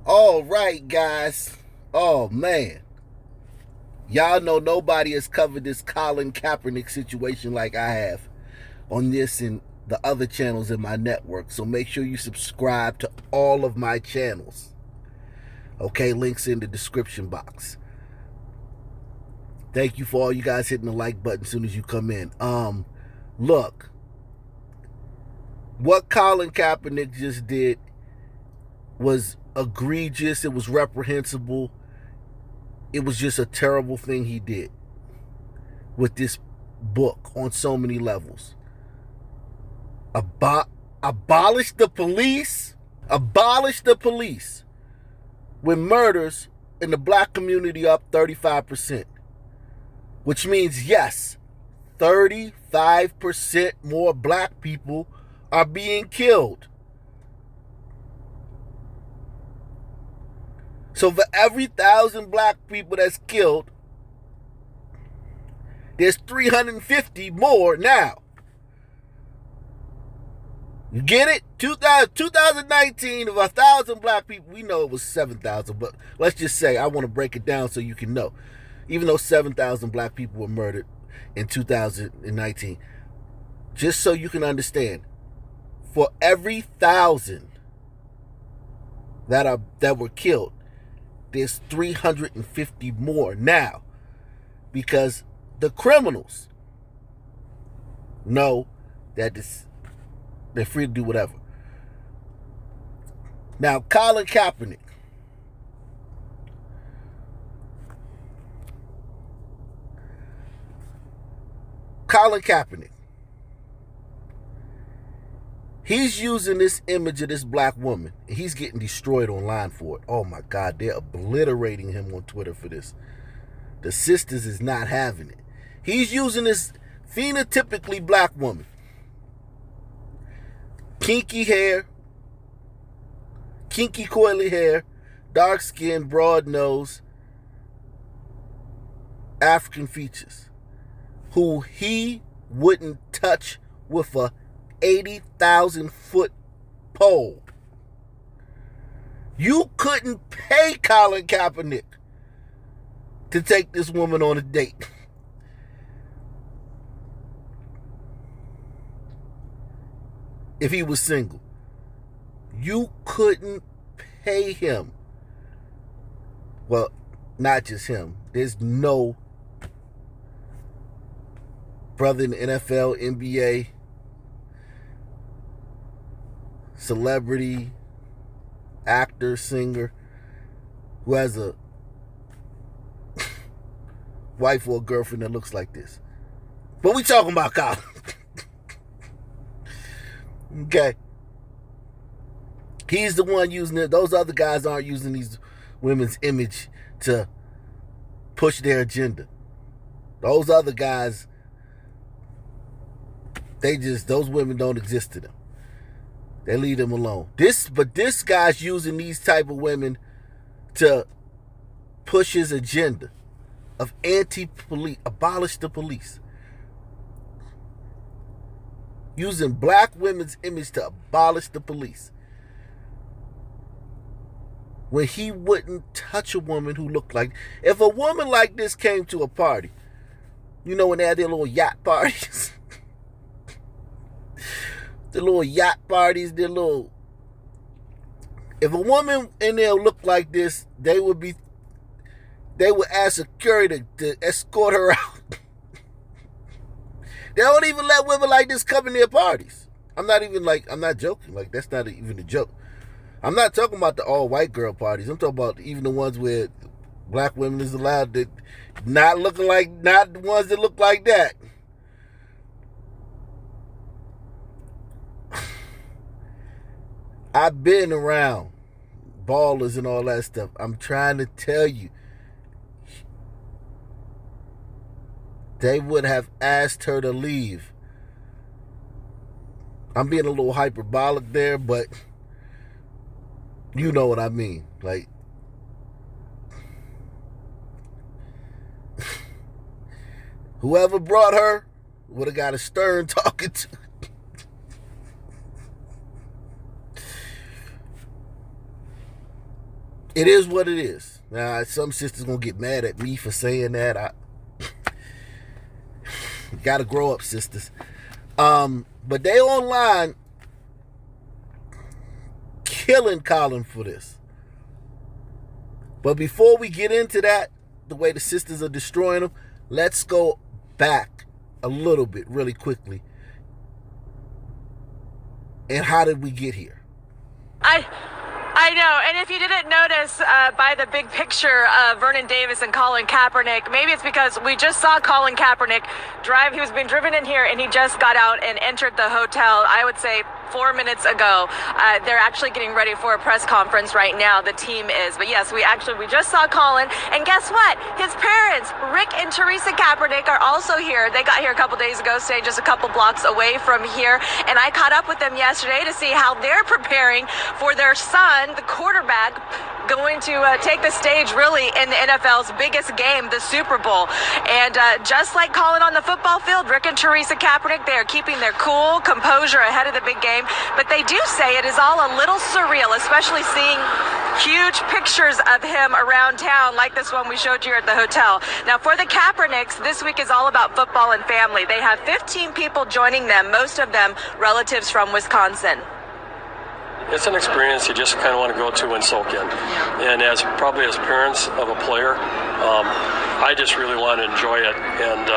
All right, guys. Oh, man. Y'all know nobody has covered this Colin Kaepernick situation like I have on this and the other channels in my network. So make sure you subscribe to all of my channels. Okay, links in the description box. Thank you for all you guys hitting the like button as soon as you come in. Look, what Colin Kaepernick just did was egregious. It was reprehensible. It was just a terrible thing he did with this book on so many levels. Abolish the police? Abolish the police when murders in the black community up 35%. Which means, yes, 35% more black people are being killed. So for every 1,000 black people that's killed, there's 350 more now. You get it? 2019, of 1,000 black people, we know it was 7,000, but let's just say, I want to break it down so you can know. Even though 7,000 black people were murdered in 2019, just so you can understand, for every 1,000 that were killed, there's 350 more now, because the criminals know that they're free to do whatever. Now, Colin Kaepernick. Colin Kaepernick. He's using this image of this black woman. And he's getting destroyed online for it. Oh my God, they're obliterating him on Twitter for this. The sisters is not having it. He's using this phenotypically black woman. Kinky hair, kinky coily hair, dark skin, broad nose, African features, who he wouldn't touch with a 80,000-foot pole. You couldn't pay Colin Kaepernick to take this woman on a date. If he was single. You couldn't pay him. Well, not just him. There's no brother in the NFL, NBA, celebrity, actor, singer, who has a wife or a girlfriend that looks like this. But we talking about Colin. Okay. He's the one using it. Those other guys aren't using these women's image to push their agenda. Those other guys, those women don't exist to them. They leave them alone. But this guy's using these type of women to push his agenda of anti-police, abolish the police. Using black women's image to abolish the police. When he wouldn't touch a woman who looked like... If a woman like this came to a party, you know when they had their little yacht parties? The little yacht parties, their little... If a woman in there looked like this, they would ask security to escort her out. They don't even let women like this come in their parties. I'm not joking. Like, that's not even a joke. I'm not talking about the all white girl parties. I'm talking about even the ones where black women is allowed to not the ones that look like that. I've been around ballers and all that stuff. I'm trying to tell you, they would have asked her to leave. I'm being a little hyperbolic there, but you know what I mean. Like, whoever brought her would have got a stern talking to. It is what it is. Now, some sisters gonna get mad at me for saying that. You gotta grow up, sisters. But they online killing Colin for this. But before we get into that, the way the sisters are destroying him, let's go back a little bit really quickly. And how did we get here? I know, and if you didn't notice by the big picture of Vernon Davis and Colin Kaepernick, maybe it's because we just saw Colin Kaepernick drive. He was being driven in here, and he just got out and entered the hotel, I would say 4 minutes ago. They're actually getting ready for a press conference right now, the team is. But yes, we just saw Colin, and guess what? His parents, Rick and Teresa Kaepernick, are also here. They got here a couple days ago, staying just a couple blocks away from here, and I caught up with them yesterday to see how they're preparing for their son, the quarterback, going to take the stage really in the NFL's biggest game, the Super Bowl. And just like Colin on the football field, Rick and Teresa Kaepernick, they are keeping their cool composure ahead of the big game. But they do say it is all a little surreal, especially seeing huge pictures of him around town like this one we showed you at the hotel. Now, for the Kaepernicks, this week is all about football and family. They have 15 people joining them, most of them relatives from Wisconsin. It's an experience you just kind of want to go to and soak in. And as parents of a player, I just really want to enjoy it. And,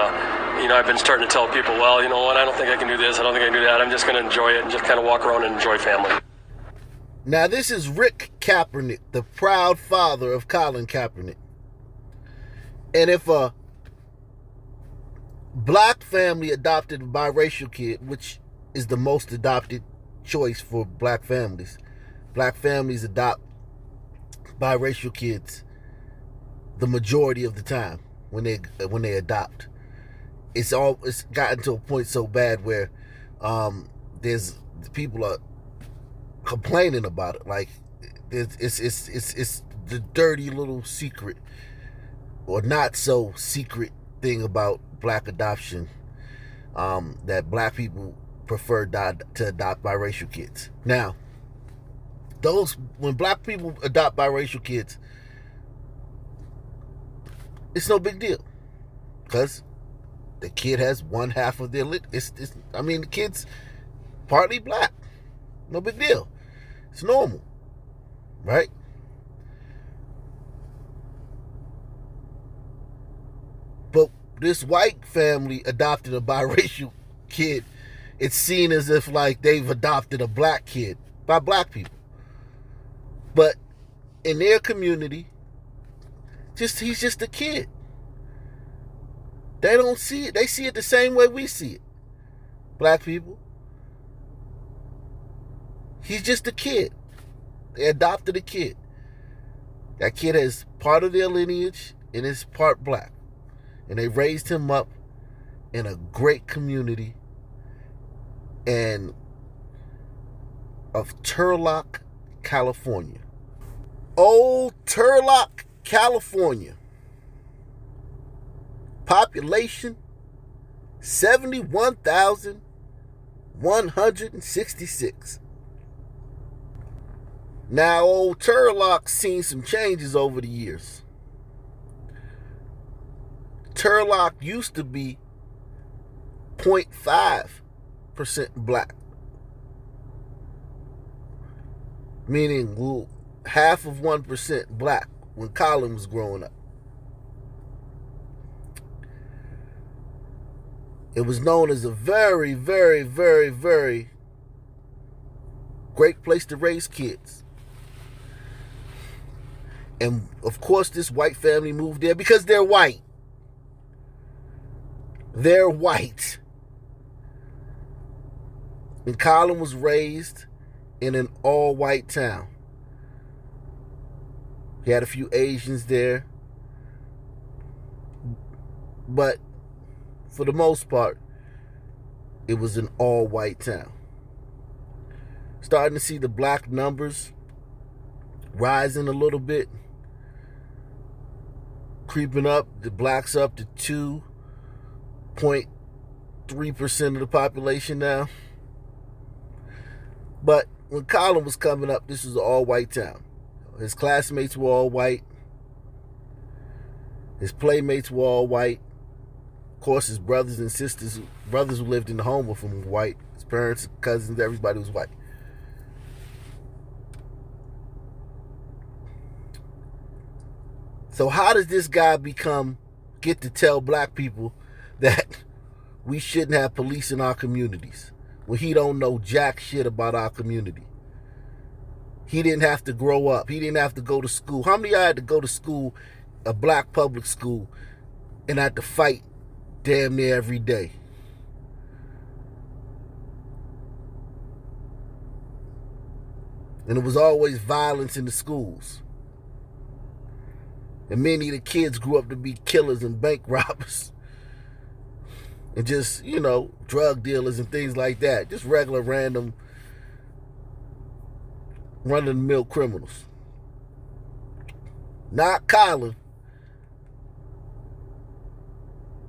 I've been starting to tell people, well, you know what, I don't think I can do this, I don't think I can do that. I'm just going to enjoy it and just kind of walk around and enjoy family. Now, this is Rick Kaepernick, the proud father of Colin Kaepernick. And if a black family adopted a biracial kid, which is the most adopted choice for black families adopt biracial kids the majority of the time when they adopt. It's gotten to a point so bad where there's people are complaining about it, like it's the dirty little secret or not so secret thing about black adoption, that black people prefer to adopt biracial kids. Now, when black people adopt biracial kids, it's no big deal, because the kid has one half of their the kid's partly black. No big deal. It's normal, right? But this white family adopted a biracial kid. It's seen as if like they've adopted a black kid by black people. But in their community, he's just a kid. They don't see it. They see it the same way we see it. Black people. He's just a kid. They adopted a kid. That kid is part of their lineage and is part black. And they raised him up in a great community of Turlock, California. Old Turlock, California. Population 71,166. Now, old Turlock's seen some changes over the years. Turlock used to be 0.5% black, meaning half of 1% black when Colin was growing up. It was known as a very, very, very, very great place to raise kids. And of course, this white family moved there because they're white. They're white. And Colin was raised in an all-white town. He had a few Asians there. But for the most part, it was an all-white town. Starting to see the black numbers rising a little bit. Creeping up, the blacks up to 2.3% of the population now. But when Colin was coming up, this was an all-white town. His classmates were all white. His playmates were all white. Of course, his brothers and sisters, brothers who lived in the home with him were white. His parents, cousins, everybody was white. So how does this guy get to tell black people that we shouldn't have police in our communities when he don't know jack shit about our community? He didn't have to grow up. He didn't have to go to school. How many of y'all had to go to school, a black public school, and had to fight damn near every day? And it was always violence in the schools. And many of the kids grew up to be killers and bank robbers. And just, drug dealers and things like that. Just regular, random, run-of-the-mill criminals. Not Colin.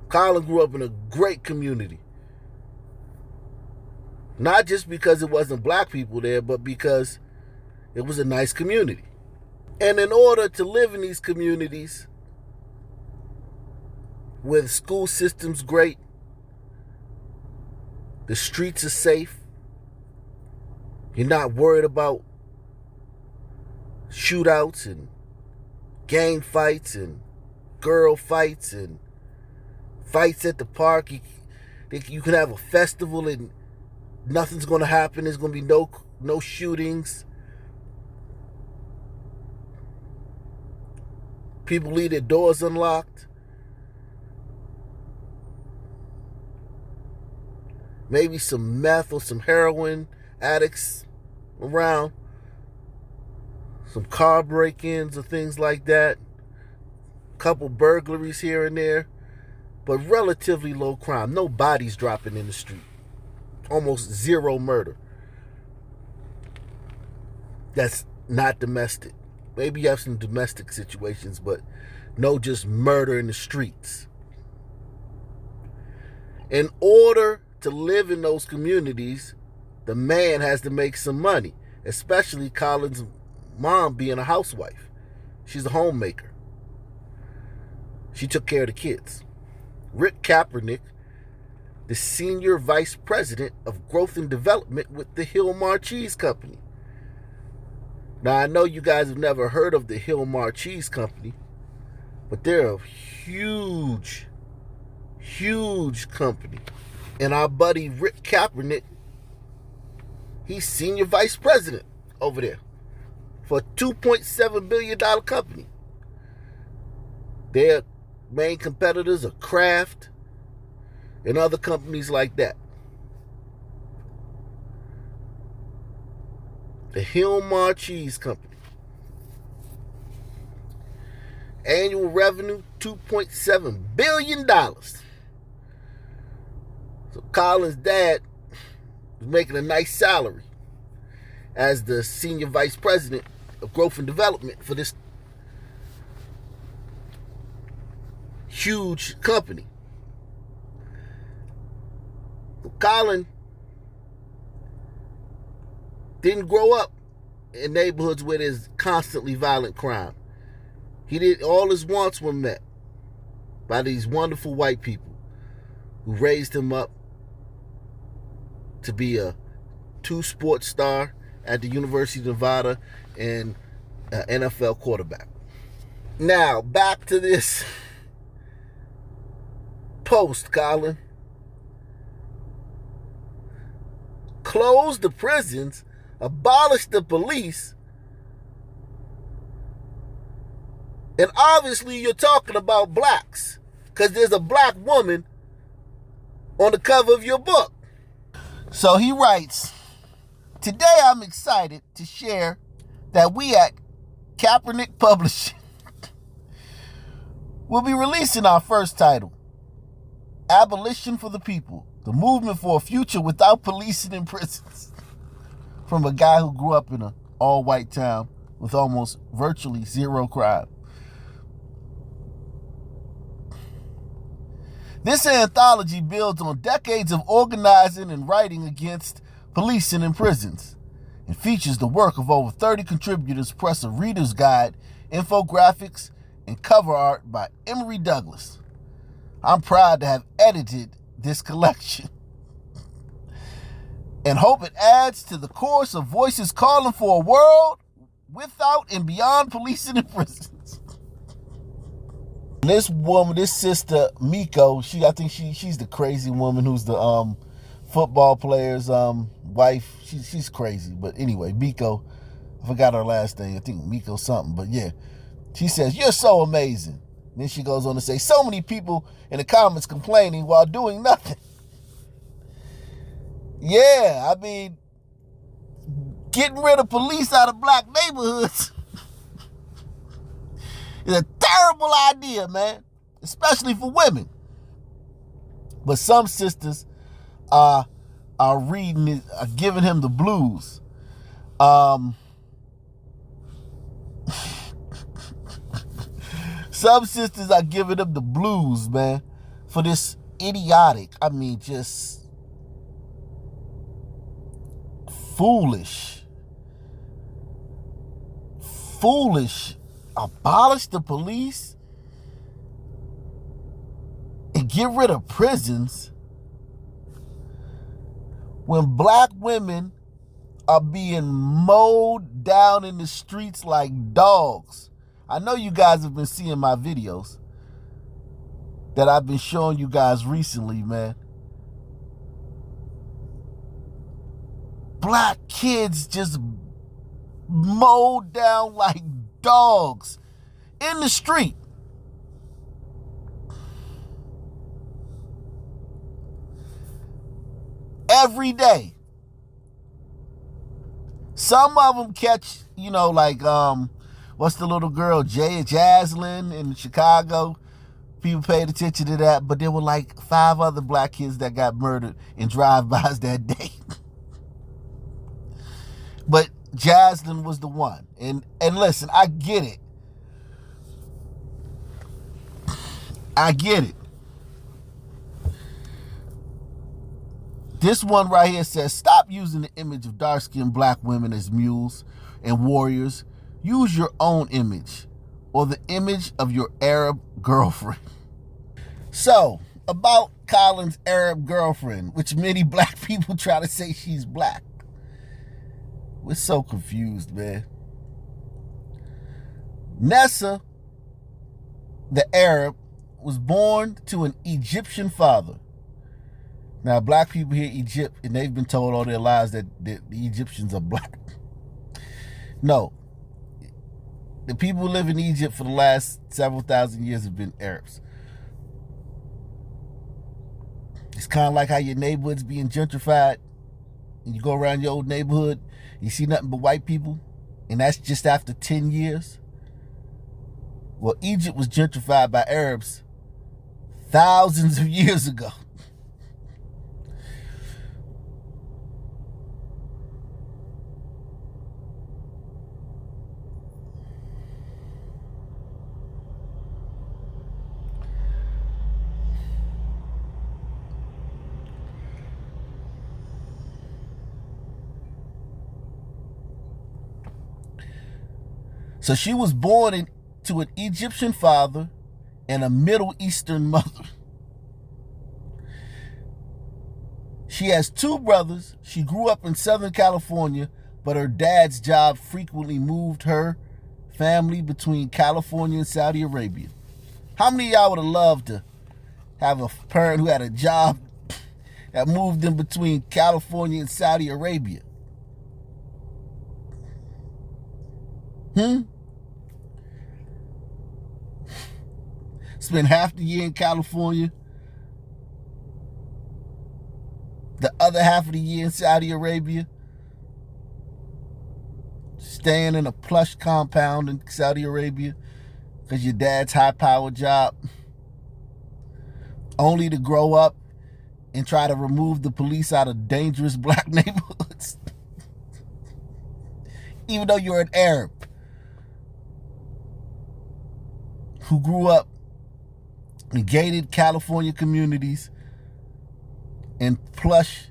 Colin grew up in a great community. Not just because it wasn't black people there, but because it was a nice community. And in order to live in these communities where the school system's great, the streets are safe, you're not worried about shootouts and gang fights and girl fights and fights at the park. You can have a festival and nothing's going to happen. There's going to be no shootings. People leave their doors unlocked. Maybe some meth or some heroin addicts around. Some car break-ins or things like that. Couple burglaries here and there. But relatively low crime. No bodies dropping in the street. Almost zero murder. That's not domestic. Maybe you have some domestic situations, but no just murder in the streets. In order to live in those communities, the man has to make some money, especially Colin's mom being a housewife. She's a homemaker. She took care of the kids. Rick Kaepernick, the senior vice president of growth and development with the Hillmar Cheese Company. Now, I know you guys have never heard of the Hillmar Cheese Company, but they're a huge, huge company. And our buddy Rick Kaepernick, he's senior vice president over there for a $2.7 billion company. Their main competitors are Kraft and other companies like that. The Hillmar Cheese Company. Annual revenue, $2.7 billion. So Colin's dad was making a nice salary as the senior vice president of growth and development for this huge company. So Colin didn't grow up in neighborhoods where there's constantly violent crime. All his wants were met by these wonderful white people who raised him up to be a 2-sport star at the University of Nevada and an NFL quarterback. Now, back to this post, Colin. Close the prisons, abolish the police, and obviously you're talking about blacks because there's a black woman on the cover of your book. So he writes, today I'm excited to share that we at Kaepernick Publishing will be releasing our first title, Abolition for the People, the movement for a future without policing and prisons. From a guy who grew up in an all-white town with almost virtually zero crime. This anthology builds on decades of organizing and writing against policing and prisons. and features the work of over 30 contributors plus a reader's guide, infographics, and cover art by Emory Douglas. I'm proud to have edited this collection and hope it adds to the chorus of voices calling for a world without and beyond policing and prisons. This woman, this sister Miko, I think she's the crazy woman who's the football player's wife. She's crazy, but anyway, Miko, I forgot her last name. I think Miko something, but yeah, she says, "You're so amazing." Then she goes on to say, "So many people in the comments complaining while doing nothing." Yeah, I mean, getting rid of police out of black neighborhoods is a terrible idea, man, especially for women. But some sisters are reading it, are giving him the blues. Some sisters are giving him the blues, man, for this idiotic, I mean, just foolish, abolish the police and get rid of prisons when black women are being mowed down in the streets like dogs. I know you guys have been seeing my videos that I've been showing you guys recently, man. Black kids just mowed down like dogs in the street. Every day. Some of them catch, like, what's the little girl, Jaslyn in Chicago? People paid attention to that, but there were like 5 other black kids that got murdered in drive-bys that day. But Jaslyn was the one. And listen, I get it. This one right here says, "Stop using the image of dark-skinned black women as mules and warriors. Use your own image or the image of your Arab girlfriend." So, about Colin's Arab girlfriend, which many black people try to say she's black. We're so confused, man. Nessa, the Arab, was born to an Egyptian father. Now, black people hear Egypt, and they've been told all their lives that the Egyptians are black. No. The people who live in Egypt for the last several thousand years have been Arabs. It's kind of like how your neighborhood's being gentrified, and you go around your old neighborhood, you see nothing but white people, and that's just after 10 years. Well, Egypt was gentrified by Arabs thousands of years ago. So she was born to an Egyptian father and a Middle Eastern mother. She has 2 brothers. She grew up in Southern California, but her dad's job frequently moved her family between California and Saudi Arabia. How many of y'all would have loved to have a parent who had a job that moved them between California and Saudi Arabia? Spend half the year in California, the other half of the year in Saudi Arabia, staying in a plush compound in Saudi Arabia because your dad's high-powered job, only to grow up and try to remove the police out of dangerous black neighborhoods. Even though you're an Arab who grew up in gated California communities and plush,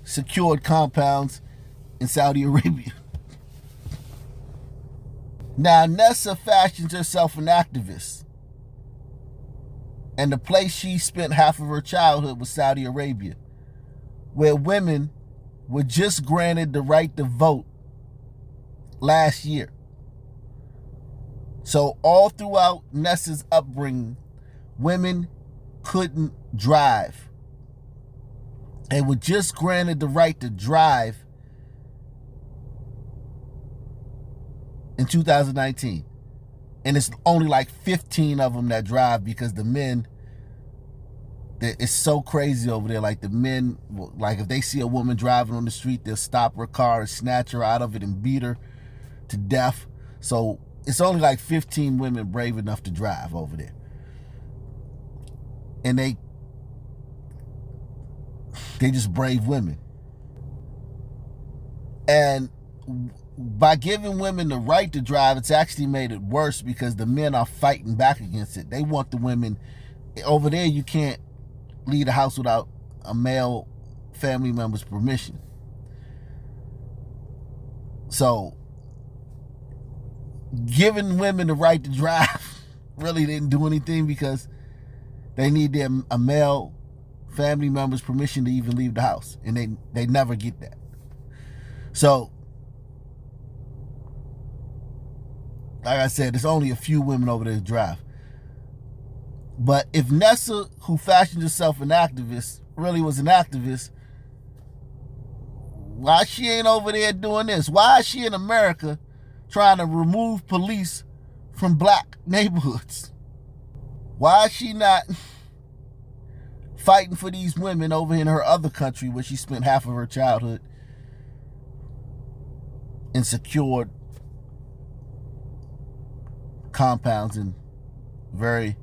secured compounds in Saudi Arabia. Now, Nessa fashions herself an activist. And the place she spent half of her childhood was Saudi Arabia, where women were just granted the right to vote last year. So all throughout Nessa's upbringing, women couldn't drive. They were just granted the right to drive in 2019. And it's only like 15 of them that drive, because the men, it's so crazy over there. Like the men, like if they see a woman driving on the street, they'll stop her car and snatch her out of it and beat her to death. So it's only like 15 women brave enough to drive over there. And they just brave women. And by giving women the right to drive, it's actually made it worse, because the men are fighting back against it. They want the women over there. You can't leave the house without a male family member's permission. So giving women the right to drive really didn't do anything, because they need a male family member's permission to even leave the house, and they never get that. So like I said, there's only a few women over there to drive. But if Nessa, who fashioned herself an activist, really was an activist, why she ain't over there doing this? Why is she in America trying to remove police from black neighborhoods? Why is she not fighting for these women over in her other country, where she spent half of her childhood in secured compounds in very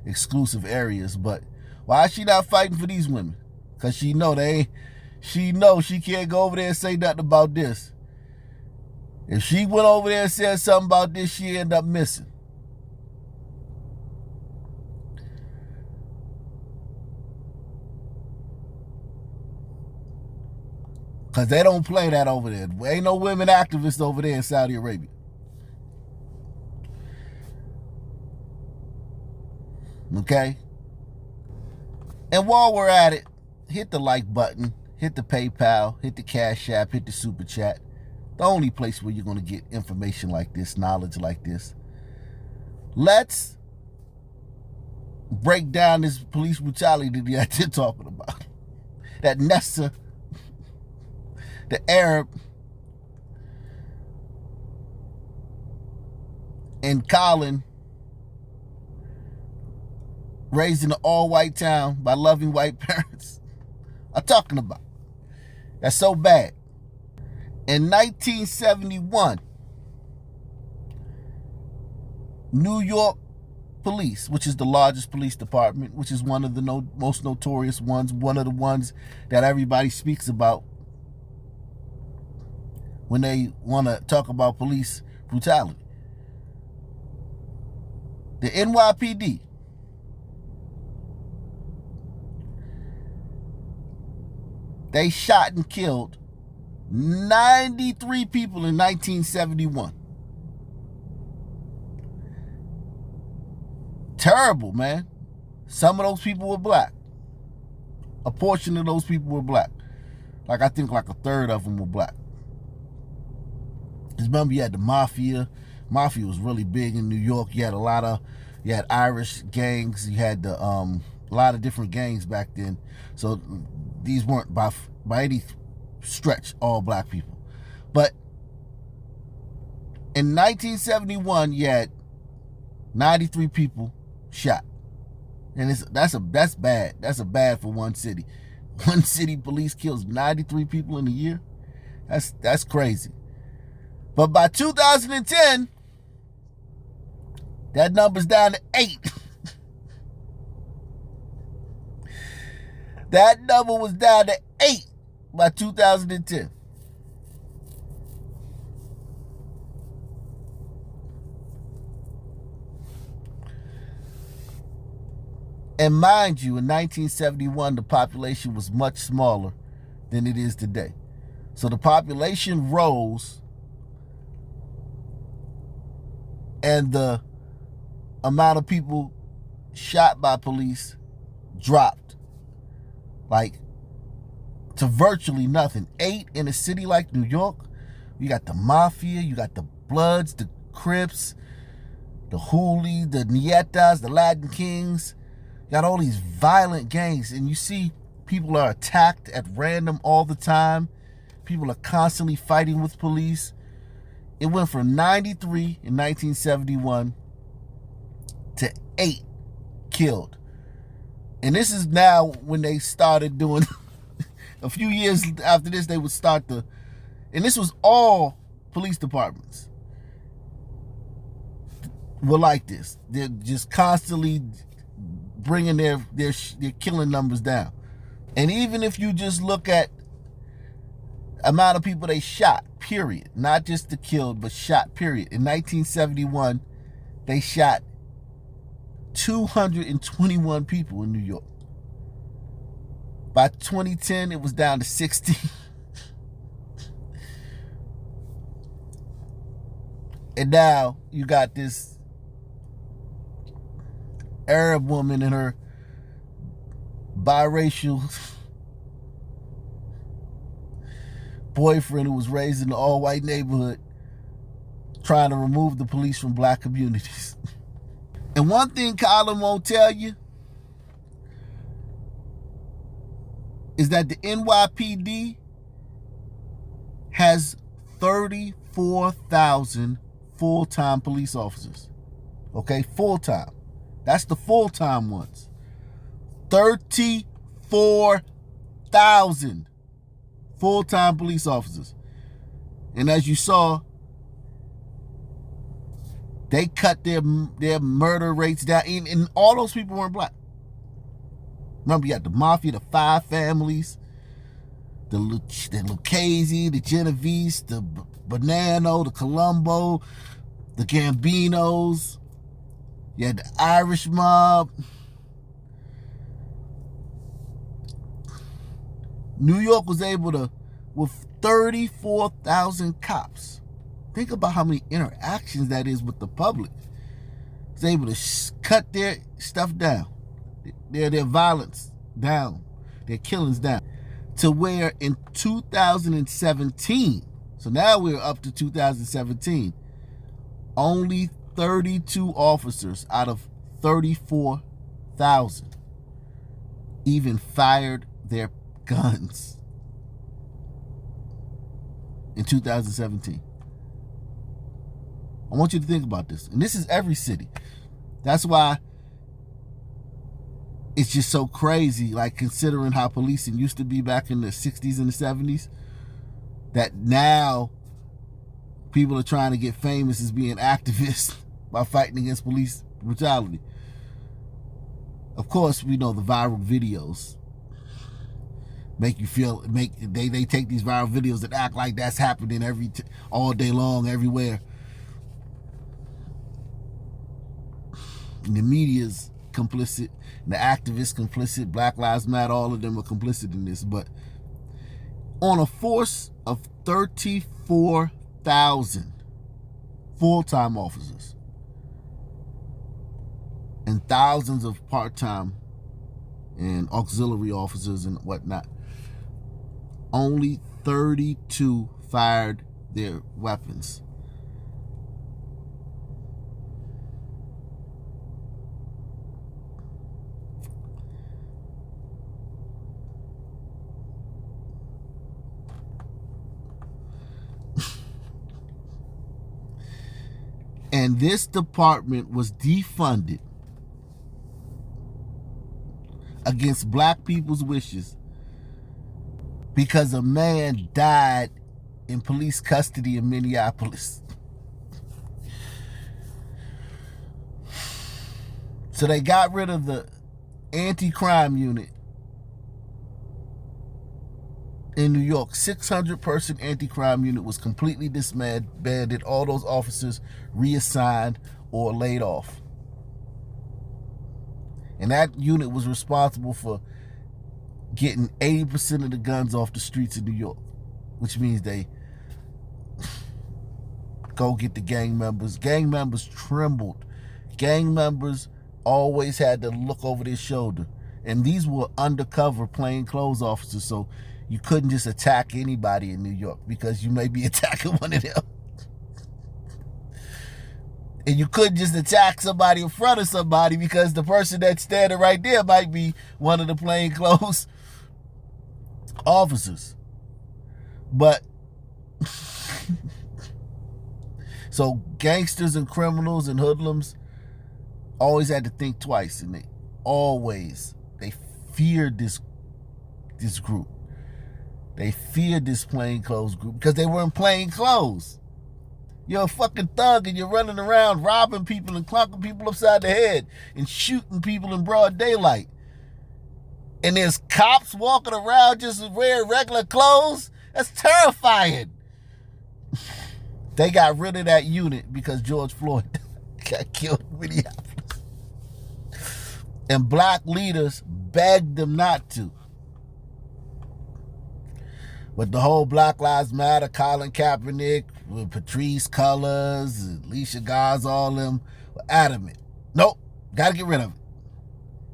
exclusive areas? But why is she not fighting for these women? Because she knows she can't go over there and say nothing about this. If she went over there and said something about this, she'd end up missing. Because they don't play that over there. There ain't no women activists over there in Saudi Arabia. Okay? And while we're at it, hit the like button, hit the PayPal, hit the Cash App, hit the Super Chat. The only place where you're going to get information like this, knowledge like this. Let's break down this police brutality that you're talking about. That Nessa, the Arab, and Colin, raised in an all-white town by loving white parents, are talking about. That's so bad. In 1971, New York Police, which is the largest police department, which is one of the most notorious ones, one of the ones that everybody speaks about when they want to talk about police brutality. The NYPD they shot and killed 93 people in 1971. Terrible, man. Some of those people were black. A portion of those people were black. I think like a third of them were black. Because remember, you had the mafia. Mafia was really big in New York. You had Irish gangs. You had a lot of different gangs back then. So these weren't by any stretch all black people. But in 1971, you had 93 people shot. And that's bad. That's bad for one city. One city police kills 93 people in a year. That's crazy. But by 2010, that number's down to 8. That number was down to 8 by 2010. And mind you, in 1971, the population was much smaller than it is today. So the population rose and the amount of people shot by police dropped, like, to virtually nothing. 8 in a city like New York. You got the Mafia, you got the Bloods, the Crips, the Hoolies, the Nietas, the Latin Kings. You got all these violent gangs, and you see people are attacked at random all the time. People are constantly fighting with police. It went from 93 in 1971 to 8 killed. And this is now when they started doing, a few years after this, they would start and this was all police departments were like this. They're just constantly bringing their killing numbers down. And even if you just look at amount of people they shot, period, not just the killed, but shot, period. In 1971, they shot 221 people in New York. By 2010, it was down to 60. And now you got this Arab woman and her biracial boyfriend who was raised in an all-white neighborhood trying to remove the police from black communities. And one thing Colin won't tell you is that the NYPD has 34,000 full-time police officers. Okay, full-time. That's the full-time ones. 34,000 full-time police officers. And as you saw, they cut their murder rates down. And all those people weren't black. Remember, you had the Mafia, the 5 families, the Lucchese, the Genovese, the Bonanno, the Colombo, the Gambinos. You had the Irish mob. New York was able to, with 34,000 cops, think about how many interactions that is with the public. Was able to cut their stuff down, their violence down, their killings down, to where in 2017, so now we're up to 2017, only 32 officers out of 34,000 even fired their guns in 2017. I want you to think about this. And this is every city. That's why it's just so crazy, like, considering how policing used to be back in the 60s and the 70s, that now people are trying to get famous as being activists by fighting against police brutality. Of course, we know the viral videos make you feel, they take these viral videos that act like that's happening all day long, everywhere. And the media's complicit, the activists complicit, Black Lives Matter, all of them are complicit in this. But on a force of 34,000 full-time officers and thousands of part-time and auxiliary officers and whatnot, only 32 fired their weapons. And this department was defunded against black people's wishes because a man died in police custody in Minneapolis. So they got rid of the anti-crime unit in New York. 600-person anti-crime unit was completely disbanded. All those officers reassigned or laid off. And that unit was responsible for getting 80% of the guns off the streets of New York. which means they go get the gang members. Gang members trembled. Gang members always had to look over their shoulder. And these were undercover plainclothes officers, so you couldn't just attack anybody in New York because you may be attacking one of them. And you couldn't just attack somebody in front of somebody because the person that's standing right there might be one of the plainclothes officers. But so gangsters and criminals and hoodlums always had to think twice, and they feared this group. They feared this plainclothes group because they were in plain clothes. You're a fucking thug and you're running around robbing people and clocking people upside the head and shooting people in broad daylight. And there's cops walking around just wearing regular clothes. That's terrifying. They got rid of that unit because George Floyd got killed in Minneapolis. And black leaders begged them not to. But the whole Black Lives Matter, Colin Kaepernick, with Patrice Cullors, Alicia Garza, all them were adamant. Nope, gotta get rid of it.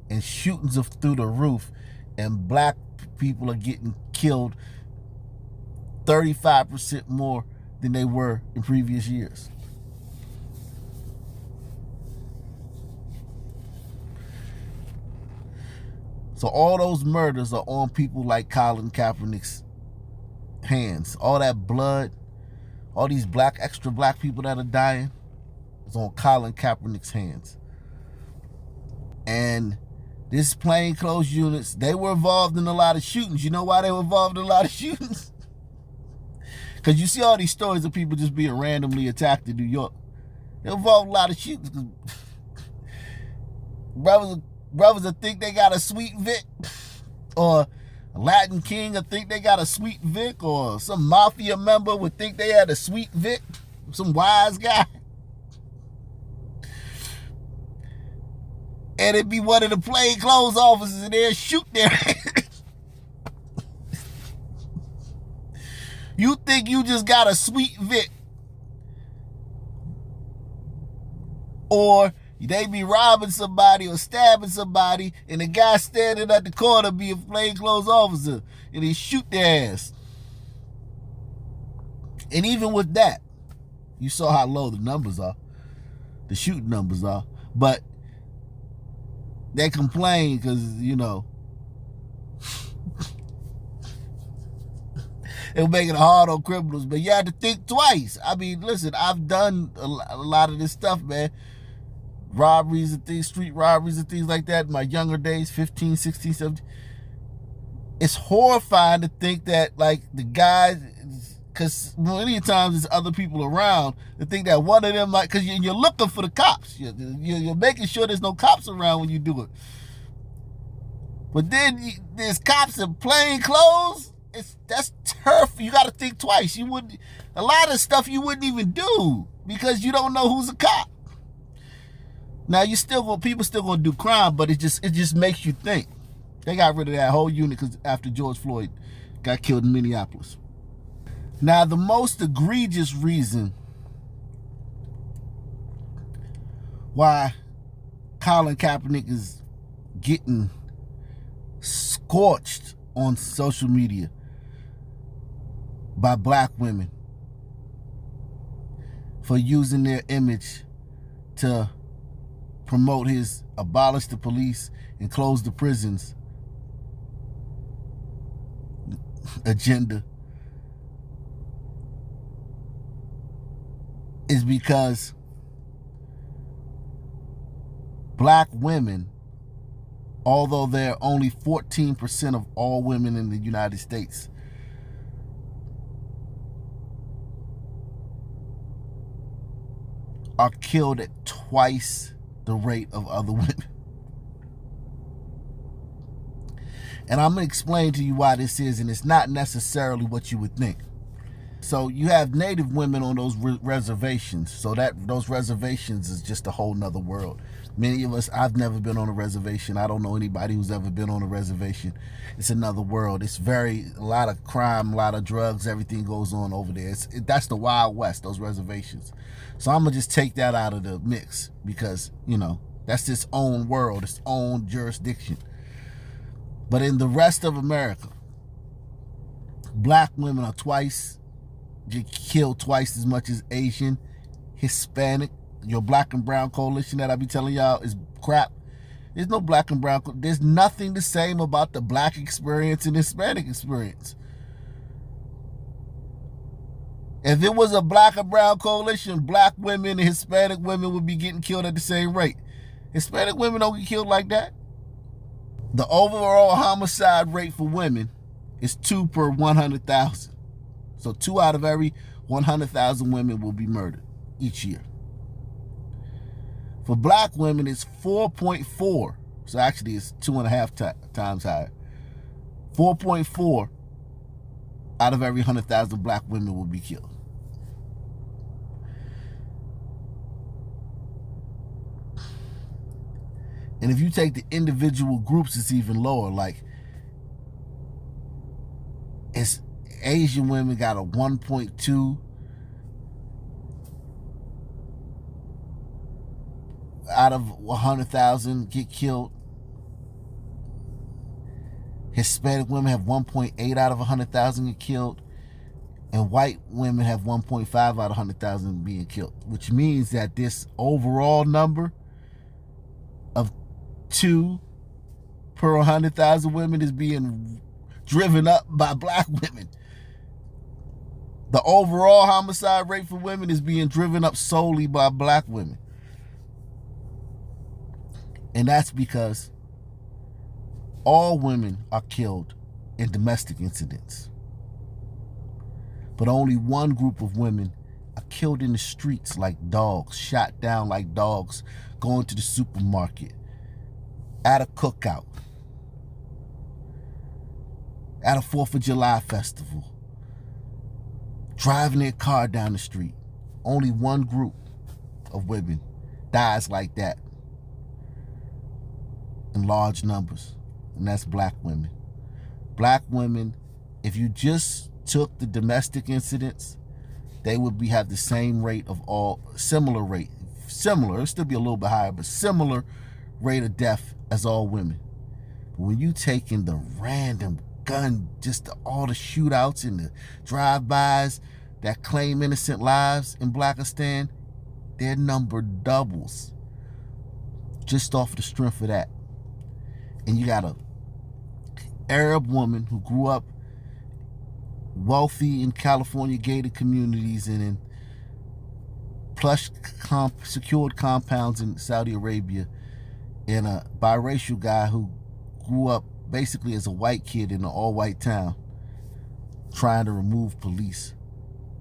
And shootings are through the roof, and black people are getting killed 35% more than they were in previous years. So all those murders are on people like Colin Kaepernick's hands. All that blood, all these extra black people that are dying is on Colin Kaepernick's hands. And this plainclothes units, they were involved in a lot of shootings. You know why they were involved in a lot of shootings? Because you see all these stories of people just being randomly attacked in New York. They involved in a lot of shootings. Brothers that think they got a sweet Vic, or a Latin king would think they got a sweet Vic, or some mafia member would think they had a sweet Vic, some wise guy. And it'd be one of the plainclothes officers and they'd shoot their ass. You think you just got a sweet Vic. Or they be robbing somebody or stabbing somebody, and the guy standing at the corner be a plainclothes officer, and he shoot their ass. And even with that, you saw how low the numbers are, the shooting numbers are. But they complain because, you know, they were making it hard on criminals. But you had to think twice. I mean, listen, I've done a lot of this stuff, man. Robberies and things, street robberies and things like that in my younger days, 15, 16, 17. It's horrifying to think that, like, the guys, because many times there's other people around, to think that one of them might, because you're looking for the cops. You're making sure there's no cops around when you do it. But then there's cops in plain clothes. That's turf. You got to think twice. A lot of stuff you wouldn't even do because you don't know who's a cop. Now people still gonna do crime, but it just makes you think. They got rid of that whole unit because after George Floyd got killed in Minneapolis. Now the most egregious reason why Colin Kaepernick is getting scorched on social media by black women for using their image to promote his abolish the police and close the prisons agenda is because black women, although they're only 14% of all women in the United States, are killed at twice the rate of other women. And I'm going to explain to you why this is, and it's not necessarily what you would think. So you have Native women on those reservations. So those reservations is just a whole nother world. Many of us, I've never been on a reservation. I don't know anybody who's ever been on a reservation. It's another world. It's a lot of crime, a lot of drugs, everything goes on over there. That's the Wild West, those reservations. So I'm going to just take that out of the mix because, that's its own world, its own jurisdiction. But in the rest of America, black women are get killed twice as much as Asian, Hispanic. Your black and brown coalition that I be telling y'all is crap. There's no black and brown. There's nothing the same about the black experience and Hispanic experience. If it was a black and brown coalition, black women and Hispanic women would be getting killed at the same rate. Hispanic women don't get killed like that. The overall homicide rate for women is 2 per 100,000. So 2 out of every 100,000 women will be murdered each year. For black women, it's 4.4. So actually, it's 2.5 times higher. 4.4 out of every 100,000 black women will be killed. And if you take the individual groups, it's even lower. Like, it's Asian women got a 1.2 out of 100,000 get killed. Hispanic women have 1.8 out of 100,000 get killed. And white women have 1.5 out of 100,000 being killed. Which means that this overall number of 2 per 100,000 women is being driven up by black women. The overall homicide rate for women is being driven up solely by black women. And that's because all women are killed in domestic incidents. But only one group of women are killed in the streets like dogs, shot down like dogs, going to the supermarket, at a cookout, at a 4th of July festival, driving their car down the street. Only one group of women dies like that in large numbers, and that's black women. Black women, if you just took the domestic incidents, they would have the same rate of similar, it'll still be a little bit higher, but similar rate of death as all women. But when you take in the random gun, just all the shootouts and the drive-bys that claim innocent lives in Blackistan, their number doubles just off the strength of that. And you got a Arab woman who grew up wealthy in California gated communities and in plush secured compounds in Saudi Arabia, and a biracial guy who grew up basically as a white kid in an all-white town trying to remove police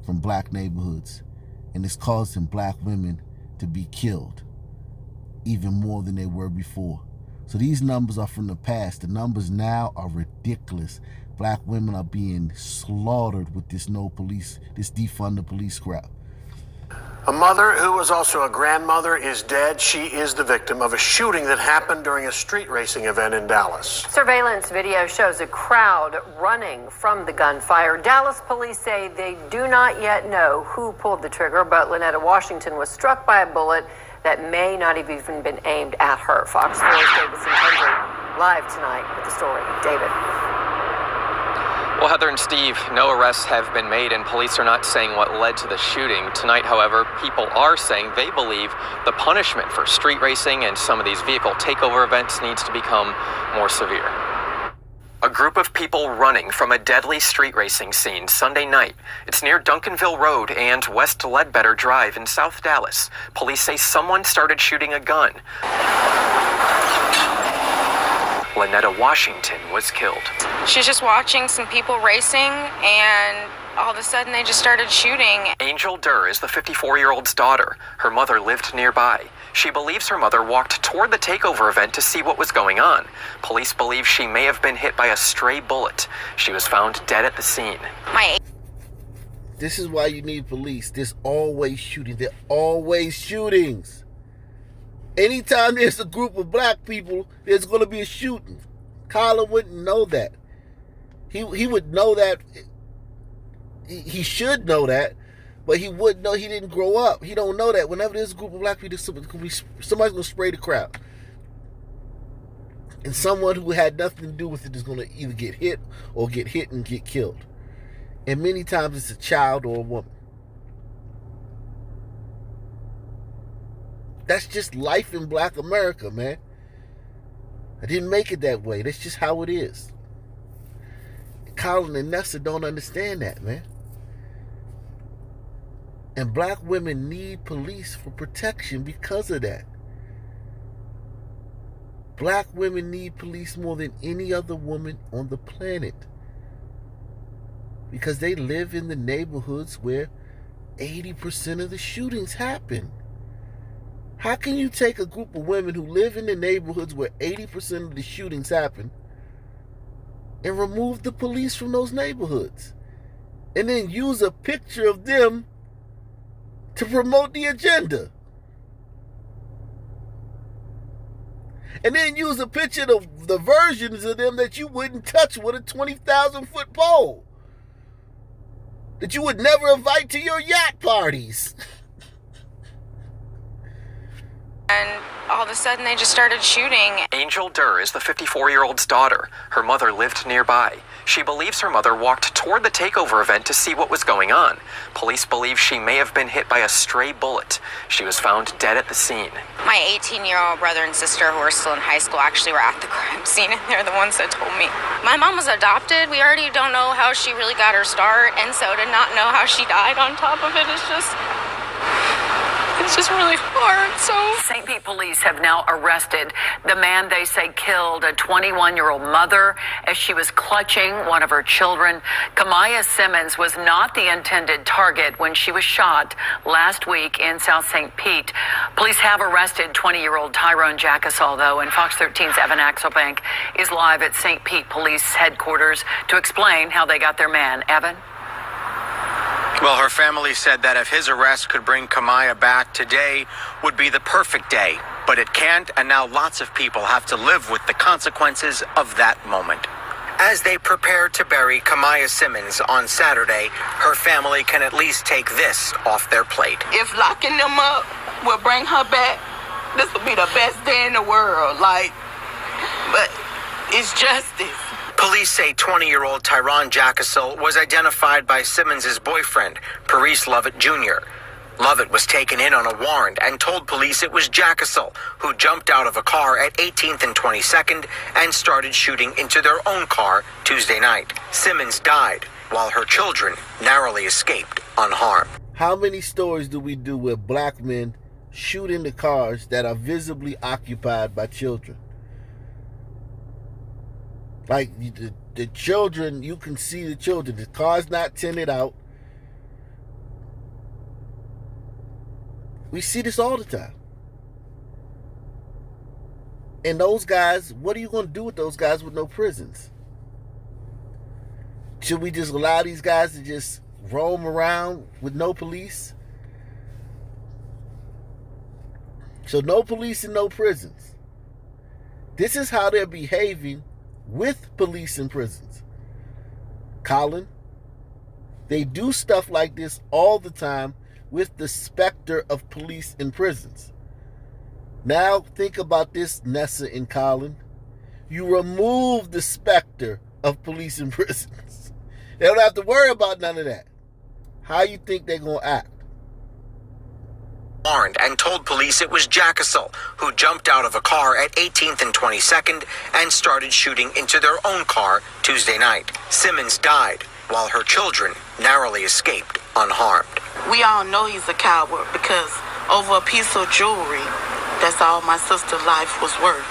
from black neighborhoods. And it's causing black women to be killed even more than they were before. So these numbers are from the past. The numbers now are ridiculous. Black women are being slaughtered with this this defund the police crap. A mother who was also a grandmother is dead. She is the victim of a shooting that happened during a street racing event in Dallas. Surveillance video shows a crowd running from the gunfire. Dallas police say they do not yet know who pulled the trigger, but Lynetta Washington was struck by a bullet that may not have even been aimed at her. Fox 4's David Sintendry live tonight with the story. David. Well, Heather and Steve, no arrests have been made, and police are not saying what led to the shooting. Tonight, however, people are saying they believe the punishment for street racing and some of these vehicle takeover events needs to become more severe. A group of people running from a deadly street racing scene Sunday night. It's near Duncanville Road and West Ledbetter Drive in South Dallas. Police say someone started shooting a gun. Lynetta Washington was killed. She's just watching some people racing, and all of a sudden they just started shooting. Angel Durr is the 54-year-old's daughter. Her mother lived nearby. She believes her mother walked toward the takeover event to see what was going on. Police believe she may have been hit by a stray bullet. She was found dead at the scene. This is why you need police. There's always shooting. There are always shootings. Anytime there's a group of black people, there's going to be a shooting. Colin wouldn't know that. He would know that. He should know that, but he wouldn't know. He didn't grow up. He don't know that. Whenever there's a group of black people, somebody's going to spray the crowd. And someone who had nothing to do with it is going to either get hit or get hit and get killed. And many times it's a child or a woman. That's just life in black America, man. I didn't make it that way. That's just how it is. Colin and Nessa don't understand that, man. And black women need police for protection because of that. Black women need police more than any other woman on the planet. Because they live in the neighborhoods where 80% of the shootings happen. How can you take a group of women who live in the neighborhoods where 80% of the shootings happen and remove the police from those neighborhoods? And then use a picture of them to promote the agenda? And then use a picture of the versions of them that you wouldn't touch with a 20,000-foot pole, that you would never invite to your yacht parties. And all of a sudden they just started shooting. Angel Durr is the 54-year-old's daughter. Her mother lived nearby. She believes her mother walked toward the takeover event to see what was going on. Police believe she may have been hit by a stray bullet. She was found dead at the scene. My 18-year-old brother and sister, who are still in high school, actually were at the crime scene, and they're the ones that told me. My mom was adopted. We already don't know how she really got her start, and so to not know how she died on top of it is just... it's just really hard, so... St. Pete police have now arrested the man they say killed a 21-year-old mother as she was clutching one of her children. Kamaya Simmons was not the intended target when she was shot last week in South St. Pete. Police have arrested 20-year-old Tyrone Jackasol, though, and Fox 13's Evan Axelbank is live at St. Pete Police headquarters to explain how they got their man. Evan? Well, her family said that if his arrest could bring Kamaya back, today would be the perfect day. But it can't, and now lots of people have to live with the consequences of that moment. As they prepare to bury Kamaya Simmons on Saturday, her family can at least take this off their plate. If locking them up will bring her back, this will be the best day in the world. But it's justice. Police say 20-year-old Tyrone Jackasol was identified by Simmons' boyfriend, Parise Lovett Jr. Lovett was taken in on a warrant and told police it was Jackasol who jumped out of a car at 18th and 22nd and started shooting into their own car Tuesday night. Simmons died while her children narrowly escaped unharmed. How many stories do we do where black men shoot into cars that are visibly occupied by children? Like the children, you can see the children. The car's not tinted out. We see this all the time. And those guys, what are you going to do with those guys with no prisons? Should we just allow these guys to just roam around with no police? So no police and no prisons. This is how they're behaving with police and prisons. Colin, they do stuff like this all the time with the specter of police and prisons. Now think about this, Nessa and Colin. You remove the specter of police and prisons. They don't have to worry about none of that. How you think they're going to act? Warned and told police it was Jackasol who jumped out of a car at 18th and 22nd and started shooting into their own car Tuesday night. Simmons died while her children narrowly escaped unharmed. We all know he's a coward because over a piece of jewelry, that's all my sister's life was worth.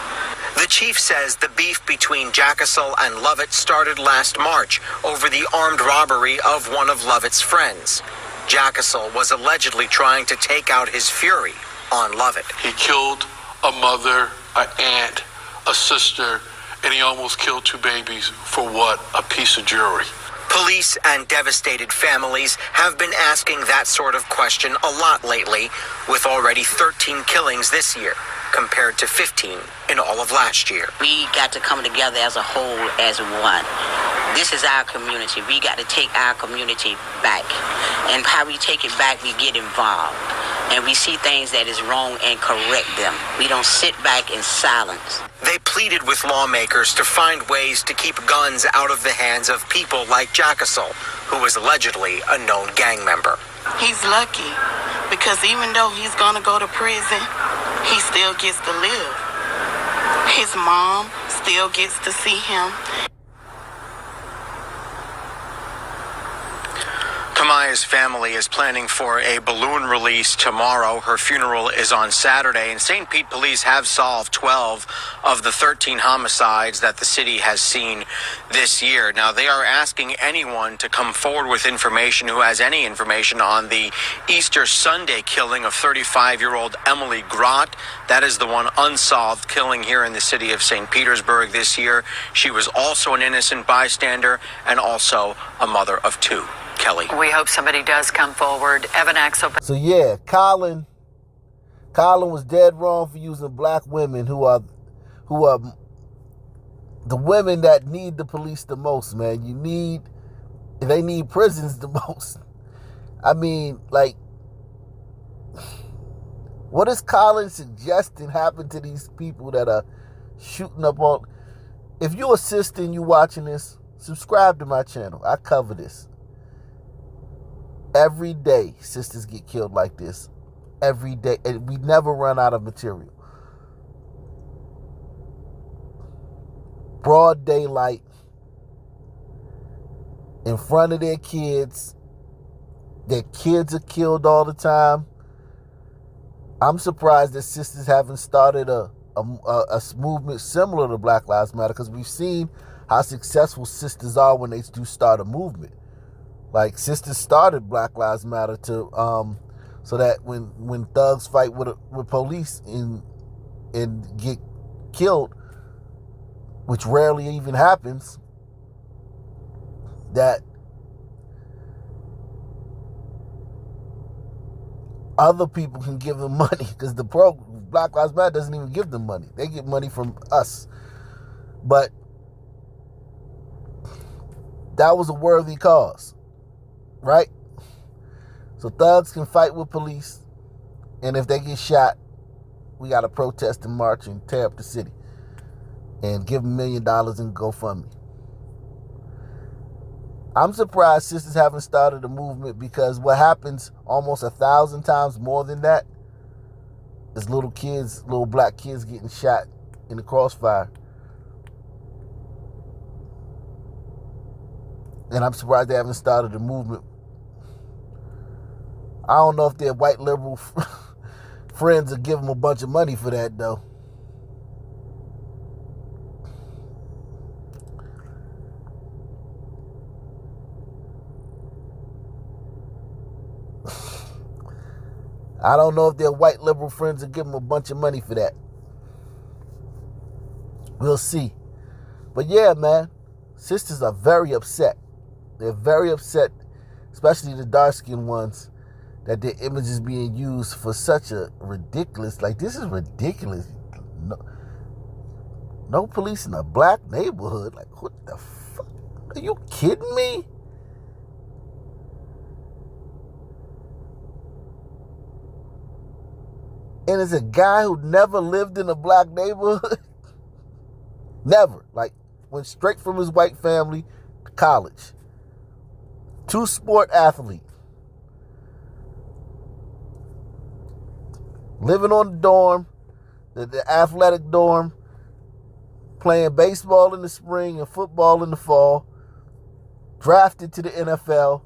The chief says the beef between Jackasol and Lovett started last March over the armed robbery of one of Lovett's friends. Jackasol was allegedly trying to take out his fury on Lovett. He killed a mother, an aunt, a sister, and he almost killed two babies for what? A piece of jewelry. Police and devastated families have been asking that sort of question a lot lately, with already 13 killings this year, compared to 15 in all of last year. We got to come together as a whole, as one. This is our community. We got to take our community back. And how we take it back, we get involved. And we see things that is wrong and correct them. We don't sit back in silence. They pleaded with lawmakers to find ways to keep guns out of the hands of people like Jackasol, who was allegedly a known gang member. He's lucky because even though he's going to go to prison, he still gets to live. His mom still gets to see him. Kamaya's family is planning for a balloon release tomorrow. Her funeral is on Saturday, and St. Pete police have solved 12 of the 13 homicides that the city has seen this year. Now, they are asking anyone to come forward with information who has any information on the Easter Sunday killing of 35-year-old Emily Grott. That is the one unsolved killing here in the city of St. Petersburg this year. She was also an innocent bystander and also a mother of two. Kelly. We hope somebody does come forward. Evan Axel. So yeah, Colin was dead wrong for using black women who are the women that need the police the most, man. They need prisons the most. I mean, like, what is Colin suggesting happen to these people that are shooting up all? If you're a sister and you watching this, subscribe to my channel. I cover this. Every day, sisters get killed like this. Every day. And we never run out of material. Broad daylight. In front of their kids. Their kids are killed all the time. I'm surprised that sisters haven't started a movement similar to Black Lives Matter, because we've seen how successful sisters are when they do start a movement. Like, sisters started Black Lives Matter to so that when thugs fight with police and get killed, which rarely even happens, that other people can give them money, because the Black Lives Matter doesn't even give them money. They get money from us. But that was a worthy cause. Right? So thugs can fight with police, and if they get shot, we got to protest and march and tear up the city and give them $1 million in GoFundMe. I'm surprised sisters haven't started a movement, because what happens almost 1,000 times more than that is little black kids getting shot in the crossfire. And I'm surprised they haven't started a movement. I don't know if their white liberal friends will give them a bunch of money for that, though. I don't know if their white liberal friends will give them a bunch of money for that. We'll see. But yeah, man, sisters are very upset. They're very upset, especially the dark-skinned ones, that their image is being used for such a ridiculous, like, this is ridiculous. No police in a black neighborhood. Like, what the fuck? Are you kidding me? And it's a guy who never lived in a black neighborhood. Never. Like, went straight from his white family to college. Two-sport athlete. Living on the dorm, the athletic dorm, playing baseball in the spring and football in the fall, drafted to the NFL,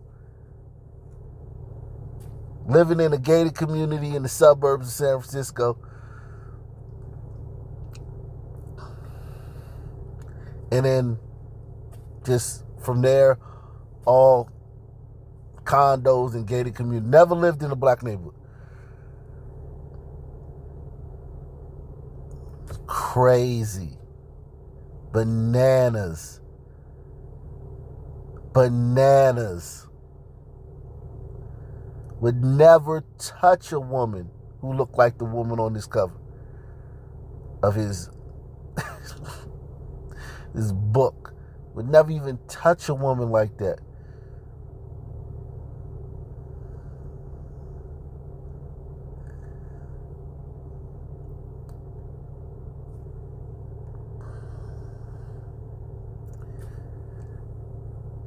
living in a gated community in the suburbs of San Francisco. And then just from there, all condos and gated community. Never lived in a black neighborhood. Crazy. Bananas. Bananas. Would never touch a woman who looked like the woman on this cover of his this book. Would never even touch a woman like that.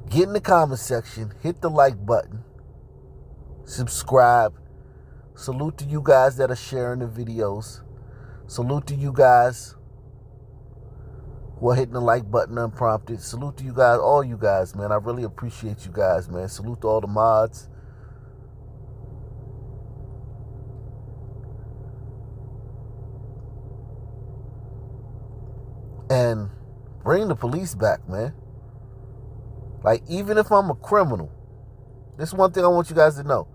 Get in the comment section, hit the like button, subscribe. Salute to you guys that are sharing the videos. Salute to you guys who are hitting the like button unprompted. Salute to you guys, all you guys, man. I really appreciate you guys, man. Salute to all the mods. And bring the police back, man. Like, even if I'm a criminal, this is one thing I want you guys to know.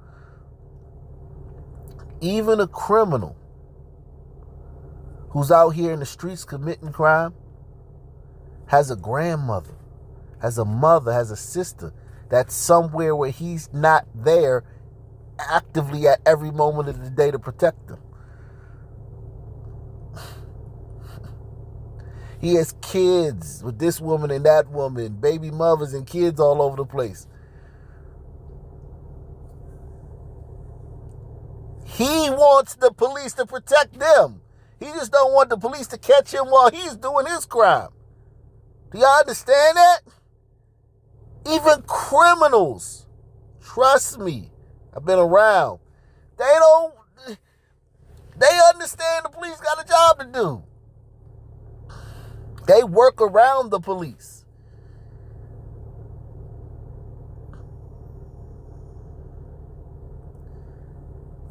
Even a criminal who's out here in the streets committing crime has a grandmother, has a mother, has a sister that's somewhere where he's not there actively at every moment of the day to protect them. He has kids with this woman and that woman, baby mothers and kids all over the place. He wants the police to protect them. He just don't want the police to catch him while he's doing his crime. Do y'all understand that? Even criminals, trust me, I've been around. They understand the police got a job to do. They work around the police.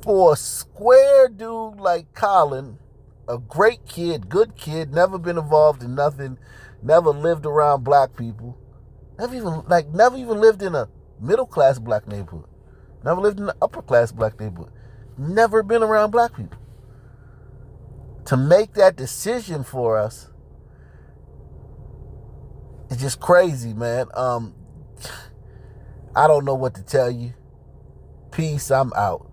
For a square dude like Colin, a great kid, good kid, never been involved in nothing, never lived around black people, never even lived in a middle-class black neighborhood, never lived in an upper-class black neighborhood, never been around black people. To make that decision for us, it's just crazy, man. I don't know what to tell you. Peace, I'm out.